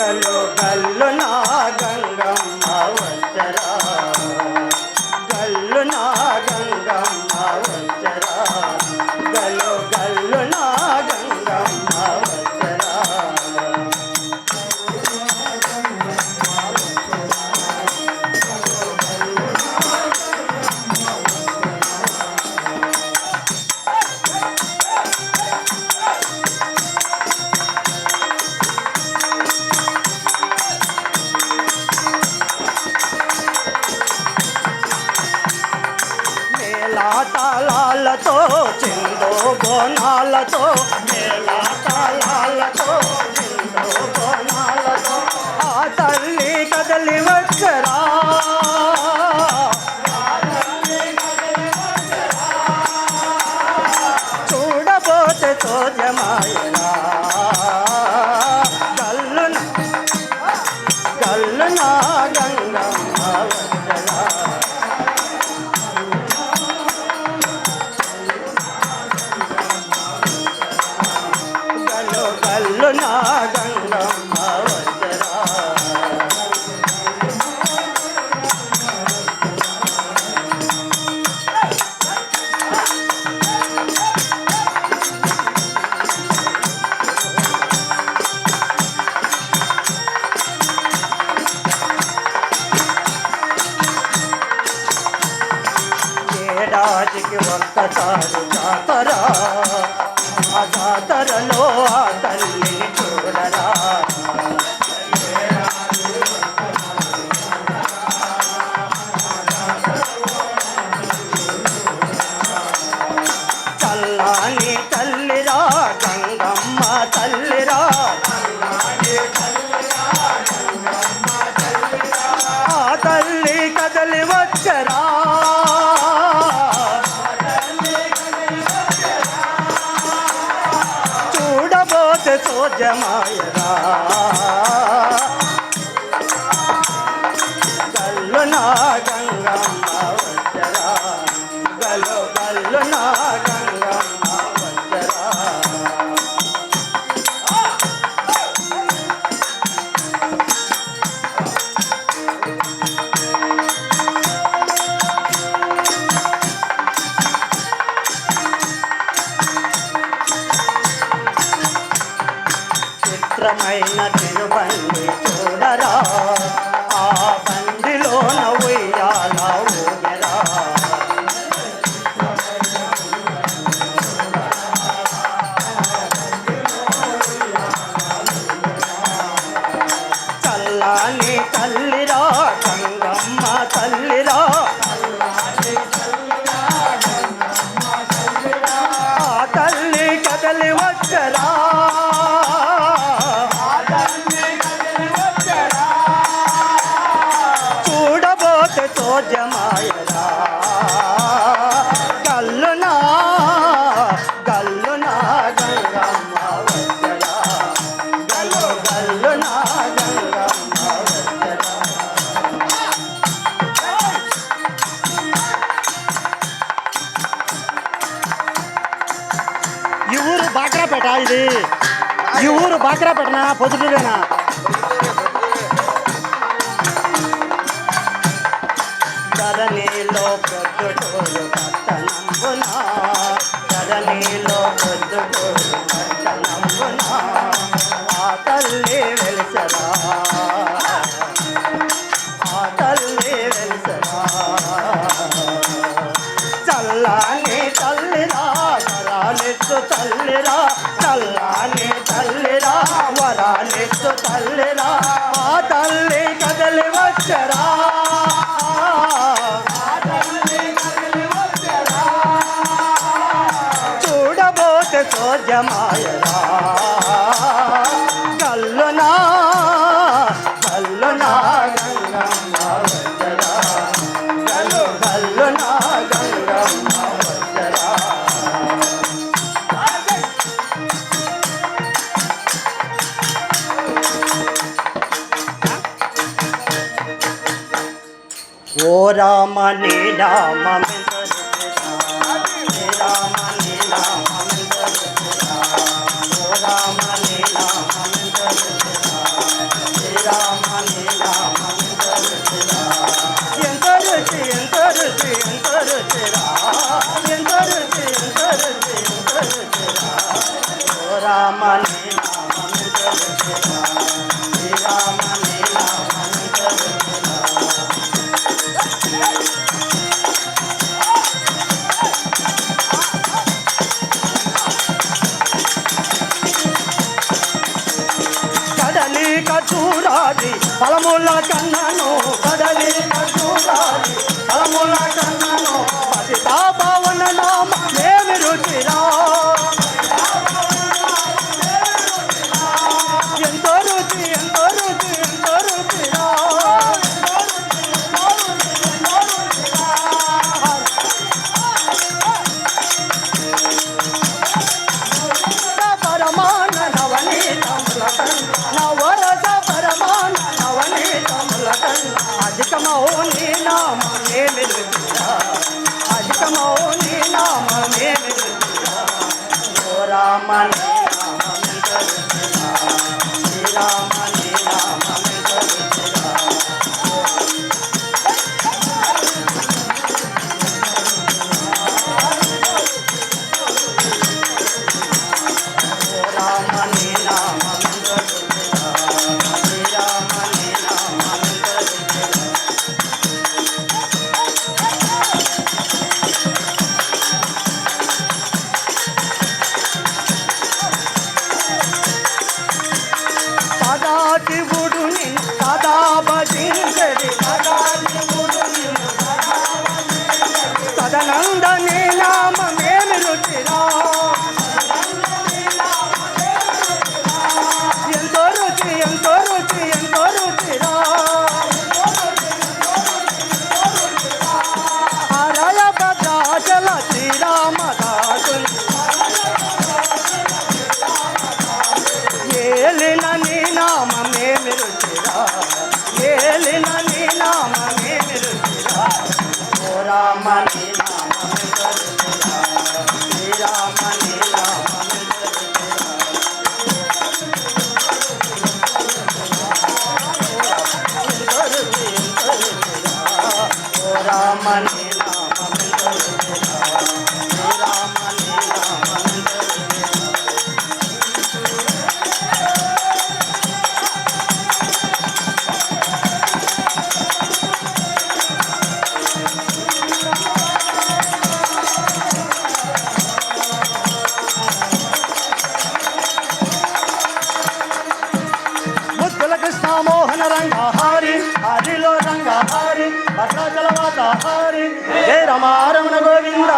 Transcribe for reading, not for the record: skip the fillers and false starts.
గల్లు గల్లు నా గంగమ్మ వచ్చరా, గల్లు నా గంగమ్మ వచ్చరా, గల్లు గల్లు నా గంగమ్మ వచ్చరా. తాళాలతో చిందో బోనాలతో, మేళా తాళాలతో చిందో బోనాలతో ఆ తల్లి కదలి వచ్చరా, చూడబోతే తోజమాయరా, గల్లున గల్లున గంగమ్మ వచ్చరా. గల్లు నా గంగమ్మ వచ్చరా. ఏడాదికి ఒక్కసారి జాతరా, ఆ జాతరలో ఆ తల్లిని చూడరా, చల్లాని తల్లిరా గంగమ్మ తల్లిరా, ఆ తల్లి కదలి వచ్చరా, చూడబోతే సోజమాయరా, గల్లు నా గంగమ్మ వచ్చరా, గల్లు గల్లు నా గంగమ్మ వచ్చరా. చిత్రమైన తిరుబండి చూడరా, ఆ బండిలోన ఉయ్యాల ఊగరా, చల్లాని తల్లిరా గంగమ్మ తల్లిరా, ఆ తల్లి కదలి వచ్చరా, చూడబోతే తోజమాయరా, గల్లునా గల్లునా గంగమ్మ వచ్చరా, గల్లు గల్లునా గంగమ్మ వచ్చరా. ఈ ఊరు బాక్రాపేట, ఇది ఈ ఊరు బాక్రాపేటనా పొద్దుటూరేనా? ధరణిలో పొద్దుటూరు పట్టణంబున, ధరణిలో పొద్దుటూరు పట్టణంబున ఆ తల్లి వెలిసరా, ఆ తల్లి వెలిసరా, చల్లాని తల్లిరా వరాలెత్తు తల్లిరా, చల్లాని తల్లిరా వరాలెత్తు తల్లిరా, ఆ తల్లి కదలి వచ్చరా, చూడబోతే సోజమాయరా, గల్లునా గల్లునా గంగమ్మ వచ్చరా, గల్లు గల్లునా గంగమ్మ వచ్చరా. ఓ రామ నీ రామమెందరురా, నీ రామ నీ రామమెందరురా, ఓ రామ నీ రామమెందరురా, శ్రీరామ నీ నామమెంత రుచిరా ఎంత రుచి ఎంత రుచి ఎంత రుచిరా ఎంత రుచి ఎంత రుచి ఎంత రుచిరా ఓ రామ నీ నామమెంత రుచిరా శ్రీరామ నీ నామమెంత రుచిరా కడలి చూడాలి ఫలముల కన్నను కడలి చూడాలి ఫలముల కన్నను పతితా పవన నామ ఏమి రుచిరా ఎంతో రుచి ఎంతో రుచి ఎంతో రుచిరా పరమాన నవనీతముల నవరస పరమాన నవనీతముల అధికమో నీ నామమేమి రుచిరా అధికమో నీ నామమేమి రుచిరా ఓ రామ నీ నామమెంత రుచిరా శ్రీరామ నీ నామమెంత రుచిరా ఓ రామ నీ నామమెంత రుచిరా శ్రీరామ నీ నామమెంత రుచిరా సదా శివుడు నిన్ను సదా భజించడి సదనందని నామమేమి రుచిరా ఎంతో రుచి ఎంతో రుచి ఎంతో రుచిరా హరయ భద్రాచల శ్రీరామదాసుని ఏలిన నీ నామమేమి రుచిరా ఏలిన నీ నామమేమి రుచిరా ఓ రామ నీ నామమెంత రుచిరా శ్రీరామ నీ నామమెంత రుచిరా ఎంతో రుచి ఎంతో రుచిరా ఓ రామ నీ నామమెంత రుచిరా శ్రీరామ నీ నామమెంత రుచిరా ముద్దుల కృష్ణ మోహన రంగ హారి హరిలో రంగ హారి భద్రాచల మాత హారి జయ రమారమణ గోవింద